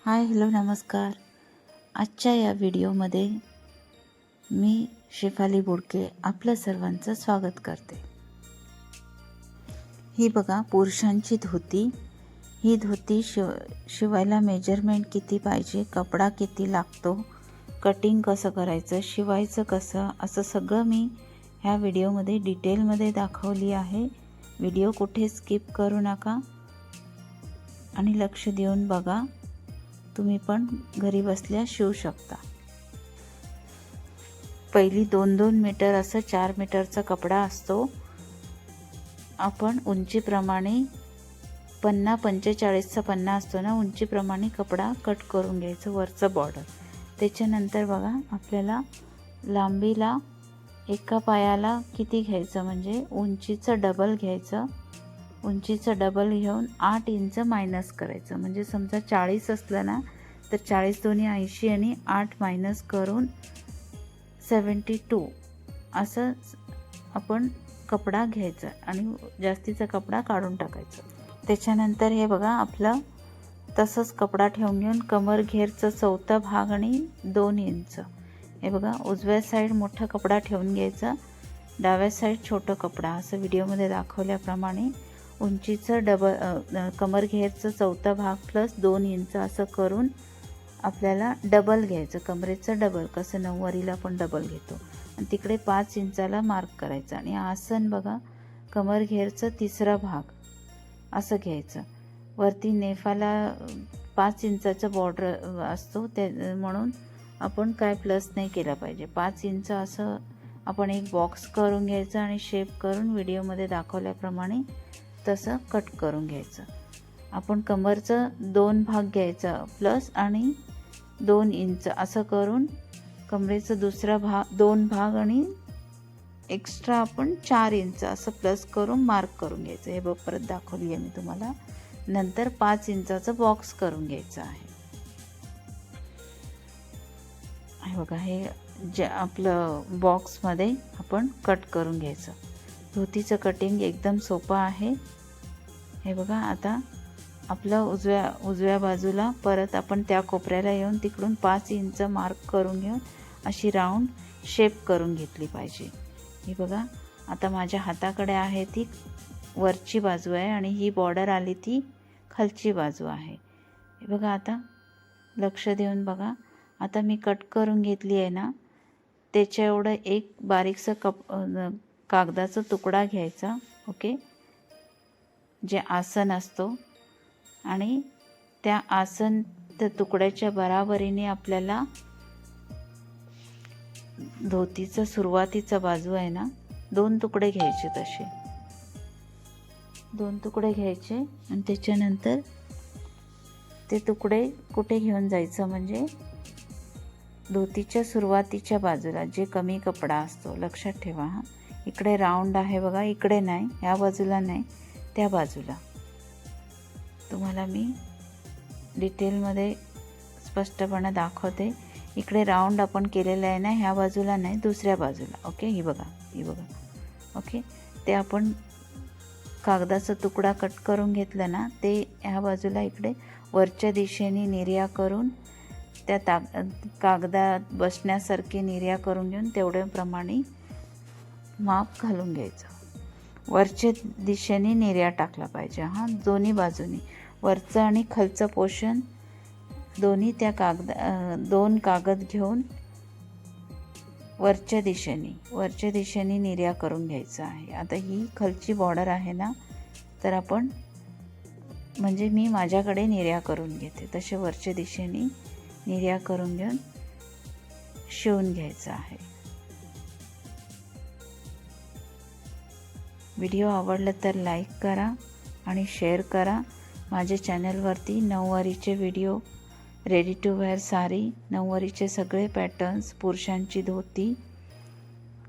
Hi hello नमस्कार. आजच्या या व्हिडिओमध्ये मी शेफाली बोडके आपलं सर्वांचं स्वागत करते. ही बघा पुरुषांची धोती. ही धोती शिवायला मेजरमेंट किती पाहिजे, कपडा किती लागतो, कटिंग कसं करायचं, शिवायचं कसं, असं सगळं मी ह्या व्हिडिओमध्ये डिटेलमध्ये दाखवली आहे. व्हिडिओ कुठे स्किप करू नका आणि लक्ष देऊन बघा. तुम्ही पण घरी बसल्या शिवू शकता. पहिली 2-2 मीटर असं 4 मीटरचा कपडा असतो. आपण उंचीप्रमाणे 45चा पन्ना असतो ना, उंचीप्रमाणे कपडा कट करून घ्यायचं वरचं बॉर्डर. त्याच्यानंतर बघा आपल्याला लांबीला एका पायाला किती घ्यायचं, म्हणजे उंचीचं डबल घ्यायचं. उंचीचं डबल घेऊन 8 इंच मायनस करायचं. म्हणजे समजा 40 असलं ना तर 40 दोन्ही 80 आणि 8 मायनस करून 72 असं आपण कपडा घ्यायचा आणि जास्तीचा कपडा काढून टाकायचा. त्याच्यानंतर हे बघा आपलं तसंच कपडा ठेवून घेऊन कमर घेरचं चौथा भाग आणि 2 इंच. हे बघा उजव्या साईड मोठा कपडा ठेवून घ्यायचा, डाव्या साईड छोटा कपडा. असं व्हिडिओमध्ये दाखवल्याप्रमाणे उंचीचं डबल कमर घेरचं चौथा भाग प्लस 2 इंच असं करून आपल्याला डबल घ्यायचं. कमरेचं डबल कसं नऊवारीला पण डबल घेतो आणि तिकडे 5 इंचाला मार्क करायचं. आणि आसन बघा कमर घेरचं तिसरा भाग असं घ्यायचं. वरती नेफाला 5 इंचाचा बॉर्डर असतो, त्या म्हणून आपण काय प्लस नाही केला पाहिजे. 5 इंच असं आपण एक बॉक्स करून घ्यायचं आणि शेप करून व्हिडिओमध्ये दाखवल्याप्रमाणे तसं कट करून घ्यायचं. आपण कमरचं 2 भाग घ्यायचा प्लस आणि 2 इंच असं करून कमरेचं दुसरा भाग 2 भाग आणि एक्स्ट्रा आपण 4 इंच असं प्लस करून मार्क करून घ्यायचं. हे बघ परत दाखवली आहे मी तुम्हाला. नंतर 5 इंचाचं बॉक्स करून घ्यायचं आहे. हे बघा हे जे आपलं बॉक्समध्ये आपण कट करून घ्यायचं. धोतीचं कटिंग एकदम सोपं आहे. हे बघा आता आपलं उजव्या बाजूला परत आपण त्या कोपऱ्याला येऊन तिकडून 5 इंच मार्क करून घेऊन अशी राऊंड शेप करून घेतली पाहिजे. ही बघा आता माझ्या हाताकडे आहे ती वरची बाजू आहे आणि ही बॉर्डर आली ती खालची बाजू आहे. हे बघा आता लक्ष देऊन बघा. आता मी कट करून घेतली आहे ना, त्याच्या एवढं एक बारीकसं कागदाचा तुकडा घ्यायचा. ओके, जे आसन असतो आणि त्या आसन त्या तुकड्याच्या बराबरीने आपल्याला धोतीचं सुरुवातीचा बाजू आहे ना 2 तुकडे घ्यायचे. तसे 2 तुकडे घ्यायचे आणि त्याच्यानंतर ते तुकडे कुठे घेऊन जायचं, म्हणजे धोतीच्या सुरुवातीच्या बाजूला जे कमी कपडा असतो. लक्षात ठेवा हा, इकडे राऊंड आहे बघा, इकडे नाही, ह्या बाजूला नाही, त्या बाजूला. तुम्हाला मी डिटेलमध्ये स्पष्टपणे दाखवते. इकडे राऊंड आपण केलेलं आहे ना, ह्या बाजूला नाही, दुसऱ्या बाजूला. ओके, ही बघा. ओके, ते आपण कागदाचा तुकडा कट करून घेतला ना, ते ह्या बाजूला इकडे वरच्या दिशेने निर्या करून त्या कागदात बसण्यासारखी निर्या करून घेऊन तेवढ्याप्रमाणे माप घालून घ्यायचं. वरच्या दिशेने निर्या टाकला पाहिजे हा, दोन्ही बाजूनी वरचं आणि खालचं पोर्शन दोन्ही त्या 2 कागद घेऊन वरच्या दिशेने निर्या करून घ्यायचं आहे. आता ही खालची बॉर्डर आहे ना, तर आपण म्हणजे मी माझ्याकडे निर्या करून घेते तसे वरच्या दिशेने निर्या करून घेऊन शिवून घ्यायचं आहे. व्हिडिओ आवडला तर लाईक करा आणि शेअर करा. माझ्या चॅनलवरती नऊवारीचे video, ready to wear sari, नऊवारीचे सगळे पॅटर्न्स, पुरुषांची धोती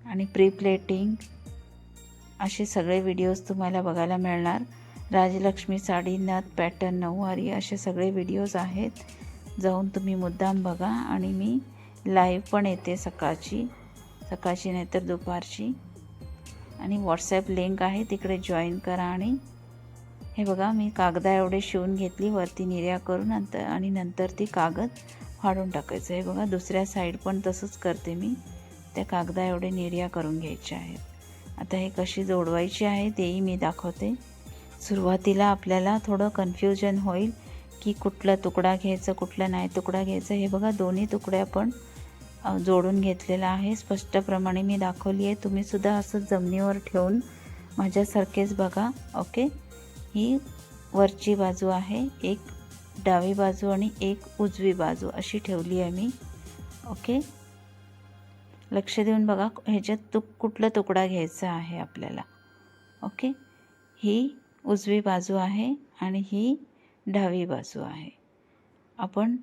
आणि प्री प्लेटिंग असे सगळे व्हिडिओज तुम्हाला बघायला मिळणार. राजलक्ष्मी साडी, नथ, पॅटर्न, नऊवारी असे सगळे व्हिडिओज आहेत. जाऊन तुम्ही मुद्दाम बघा. आणि मी लाईव्ह पण येते सकाळची नाही तर दुपारची. आणि व्हॉट्सॲप लिंक आहे, तिकडे जॉईन करा आणि हे बघा मी कागदा एवढे शिवून घेतली वरती निर्या करून आणि नंतर ती कागद फाडून टाकायचं. हे बघा दुसऱ्या साईड पण तसंच करते मी. त्या कागदा एवढे निर्या करून घ्यायच्या आहेत. आता हे कशी जोडवायची आहे तेही मी दाखवते. सुरुवातीला आपल्याला थोडं कन्फ्युजन होईल की कुठला तुकडा घ्यायचा कुठला नाही तुकडा घ्यायचा. हे बघा दोन्ही तुकडे आपण जोडून घेतलेला आहे. स्पष्टप्रमाणे मी दाखवली आहे. तुम्ही सुद्धा असं जमिनीवर ठेवून माझ्यासारखेच बघा. ओके, ही वरची बाजू आहे, एक डावी बाजू आणि एक उजवी बाजू अशी ठेवली आहे मी. ओके, लक्ष देऊन बघा ह्याच्यात कुठला तुकडा घ्यायचा आहे आपल्याला. ओके, ही उजवी बाजू आहे आणि ही डावी बाजू आहे. आपण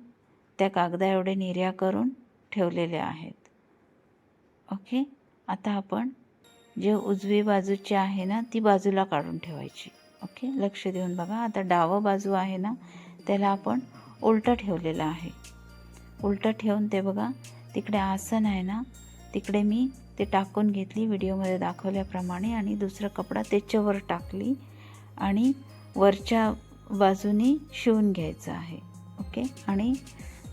त्या कागदा एवढे निर्या करून ठेवलेले आहेत. ओके, आता आपण जे उजवी बाजूची आहे ना ती बाजूला काढून ठेवायची. ओके, लक्ष देऊन बघा. आता डावं बाजू आहे ना त्याला आपण उलटं ठेवलेलं आहे. उलटं ठेवून ते बघा तिकडे आसन आहे ना तिकडे मी ते टाकून घेतली व्हिडिओमध्ये दाखवल्याप्रमाणे आणि दुसरा कपडा त्याच्यावर टाकली आणि वरच्या बाजूनी शिवून घ्यायचं आहे. ओके, आणि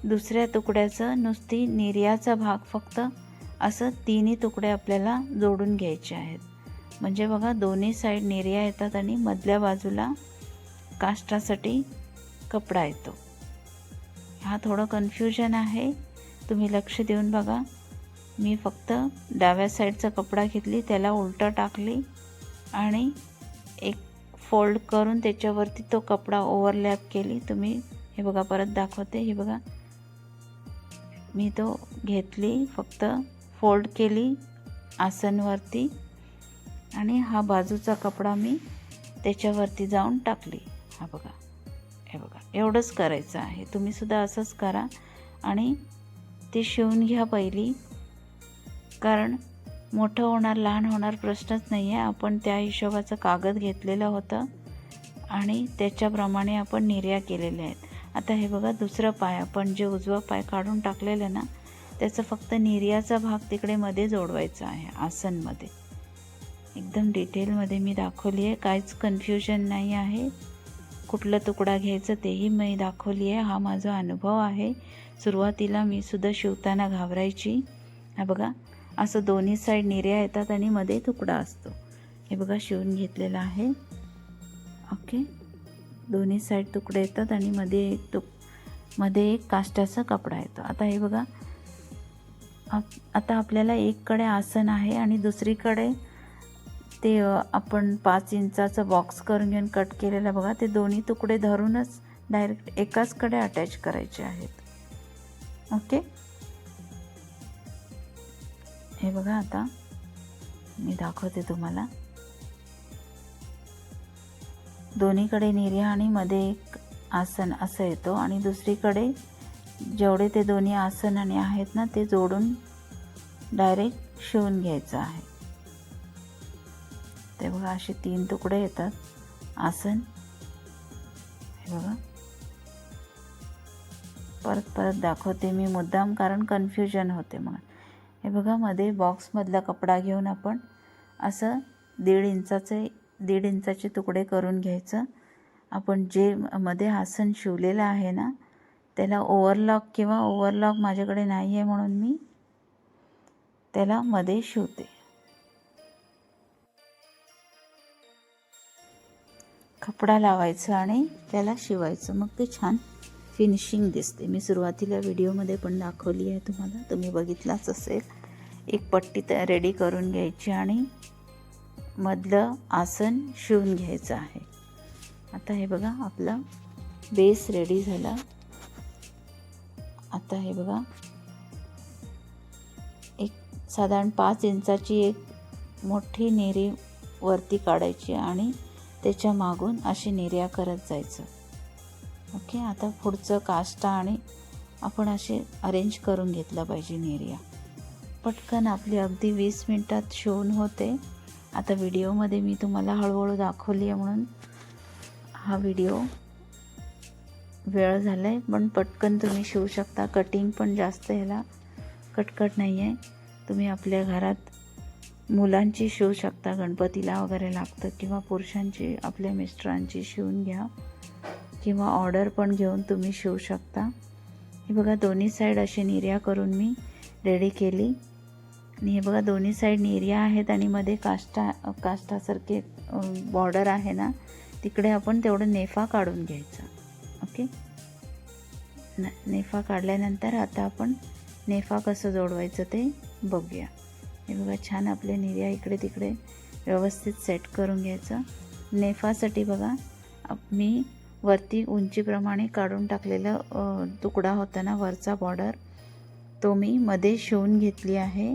दुसऱ्या तुकड्याचं नुसती निर्याचा भाग फक्त असं तिन्ही तुकडे आपल्याला जोडून घ्यायचे आहेत. म्हणजे बघा दोन्ही साईड निर्या येतात आणि मधल्या बाजूला काष्टासाठी कपडा येतो. हा थोडं कन्फ्युजन आहे, तुम्ही लक्ष देऊन बघा. मी फक्त डाव्या साईडचा कपडा घेतली त्याला उलटं टाकली आणि एक फोल्ड करून त्याच्यावरती तो कपडा ओव्हरलॅप केली. तुम्ही हे बघा परत दाखवते. हे बघा मी तो घेतली फक्त फोल्ड केली आसनवरती आणि हा बाजूचा कपडा मी त्याच्यावरती जाऊन टाकली. हा बघा, हे बघा एवढंच करायचं आहे. तुम्ही सुद्धा असंच करा आणि ते शिवून घ्या पहिली, कारण मोठं होणार लहान होणार प्रश्नच नाही आहे. आपण त्या हिशोबाचं कागद घेतलेलं होतं आणि त्याच्याप्रमाणे आपण निर्या केलेल्या आहेत. आता हे बघा दुसरा पाय आपण जे उजवा पाय काढून टाकलेलं ना त्याचा फक्त निर्याचा भाग तिकडे मध्ये जोडवायचा आहे आसनमध्ये. एकदम डिटेलमध्ये मी दाखवली आहे, काहीच कन्फ्युजन नाही आहे. कुठला तुकडा घ्यायचं तेही मी दाखवली आहे. हा माझा अनुभव आहे. सुरुवातीला मी सुद्धा शिवताना घाबरायची. हा बघा असं दोन्ही साईड निर्या येतात आणि मध्ये तुकडा असतो. हे बघा शिवून घेतलेला आहे. ओके, दोन्ही साईड तुकडे येतात आणि मध्ये एक काष्टाचा कपडा येतो. आता हे बघा आता आपल्याला एककडे आसन आहे आणि दुसरीकडे ते आपण 5 इंचाचा बॉक्स करून घेऊन कट केलेला बघा. ते दोन्ही तुकडे धरूनच डायरेक्ट एकाचकडे अटॅच करायचे आहेत. ओके, हे बघा आता मी दाखवते तुम्हाला. दोन्हीकडे निर्या आणि मध्ये एक आसन असं येतो आणि दुसरीकडे जेवढे ते दोन्ही आसन आणि आहेत ना ते जोडून डायरेक्ट शिवून घ्यायचं आहे. ते बघा असे 3 तुकडे येतात आसन. हे बघा परत दाखवते मी मुद्दाम, कारण कन्फ्युजन होते म्हणून. हे बघा मध्ये बॉक्समधला कपडा घेऊन आपण असं 1.5 इंचाचे तुकडे करून घ्यायचं. आपण जे मध्ये आसन शिवलेलं आहे ना त्याला ओव्हरलॉक माझ्याकडे नाही आहे म्हणून मी त्याला मध्ये शिवते. कपडा लावायचं आणि त्याला शिवायचं, मग ते छान फिनिशिंग दिसते. मी सुरुवातीला व्हिडिओमध्ये पण दाखवली आहे तुम्हाला, तुम्ही बघितलाच असेल. एक पट्टी रेडी करून घ्यायची आणि मधलं आसन शिवून घ्यायचं आहे. आता हे बघा आपला बेस रेडी झाला. आता हे बघा एक साधारण 5 इंचाची एक मोठी नेरी वरती काढायची आणि त्याच्या मागून अशी निर्या करत जायचं. ओके, आता पुढचं काष्टा आणि आपण असे अरेंज करून घेतलं पाहिजे निर्या. पटकन आपली अगदी 20 मिनिटात शिवून होते. आता व्हिडिओमध्ये मी तुम्हाला हळूहळू दाखवली आहे म्हणून हा व्हिडिओ वेळ झाला आहे, पण पटकन तुम्ही शिवू शकता. कटिंग पण जास्त ह्याला कटकट नाही आहे. तुम्ही आपल्या घरात मुलांची शिवू शकता, गणपतीला वगैरे लागतं, किंवा पुरुषांची आपल्या मिस्टरांची शिवून घ्या, किंवा ऑर्डर पण घेऊन तुम्ही शिवू शकता. हे बघा दोन्ही साईड अशी निर्या करून मी रेडी केली. आणि हे बघा दोन्ही साईड निर्या आहेत आणि मध्ये काष्टासारखे बॉर्डर आहे ना, तिकडे आपण तेवढं नेफा काढून घ्यायचा. ओके, नेफा काढल्यानंतर आता आपण नेफा कसं जोडवायचं ते बघूया. हे बघा छान आपले निर्या इकडे तिकडे व्यवस्थित सेट करून घ्यायचं. नेफासाठी बघा मी वरती उंचीप्रमाणे काढून टाकलेलं तुकडा होता ना वरचा बॉर्डर, तो मी मध्ये शिवून घेतली आहे.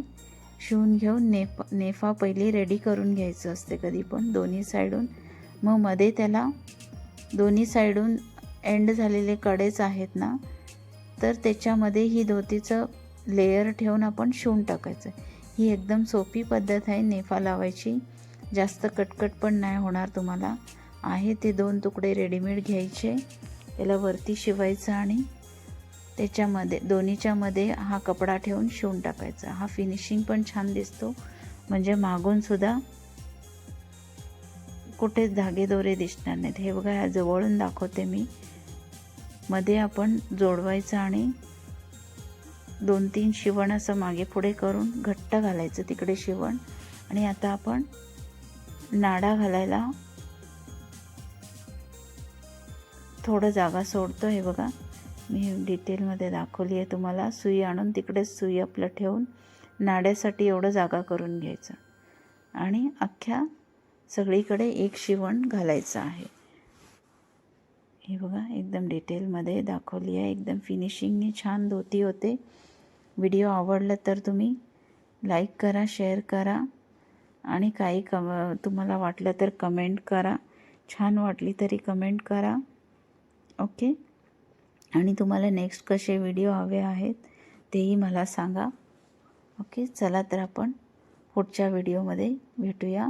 शिवून घेऊन नेफा पहिली रेडी करून घ्यायचं असते कधी पण दोन्ही साईडून. मग मध्ये त्याला दोन्ही साईडून एंड झालेले कडेच आहेत ना, तर त्याच्यामध्ये ही धोतीचं लेयर ठेवून आपण शिवून टाकायचं. ही एकदम सोपी पद्धत आहे नेफा लावायची, जास्त कटकट पण नाही होणार तुम्हाला. आहे ते 2 तुकडे रेडीमेड घ्यायचे, त्याला वरती शिवायचं आणि त्याच्यामध्ये दोन्हीच्यामध्ये हा कपडा ठेवून शिवून टाकायचा. हा फिनिशिंग पण छान दिसतो, म्हणजे मागून सुद्धा कुठेच धागे दोरे दिसणार नाहीत. हे बघा ह्या जवळून दाखवते मी. मध्ये आपण जोडवायचं आणि 2-3 शिवण असं मागे पुढे करून घट्ट घालायचं तिकडे शिवण. आणि आता आपण नाडा घालायला थोडं जागा सोडतो. हे बघा मी डिटेलमध्ये दाखवली आहे तुम्हाला. सुई आणून तिकडेच सुई आपलं ठेवून नाड्यासाठी एवढं जागा करून घ्यायचं आणि अख्ख्या सगळीकडे एक शिवण घालायचं आहे. हे बघा एकदम डिटेलमध्ये दाखवली आहे, एकदम फिनिशिंगनी छान धोती होते. व्हिडिओ आवडला तर तुम्ही लाईक करा, शेअर करा आणि काही तुम्हाला वाटलं तर कमेंट करा. छान वाटली तरी कमेंट करा. ओके, आणि तुम्हाला नेक्स्ट कसे व्हिडिओ हवे आहेत तेही मला सांगा. ओके, चला तर आपण पुढच्या व्हिडिओमध्ये भेटूया.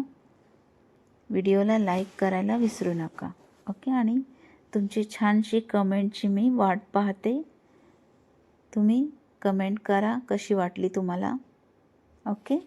व्हिडिओला लाईक करायला विसरू नका. ओके, आणि तुमची छानशी कमेंटची मी वाट पाहते. तुम्ही कमेंट करा कशी वाटली तुम्हाला. ओके.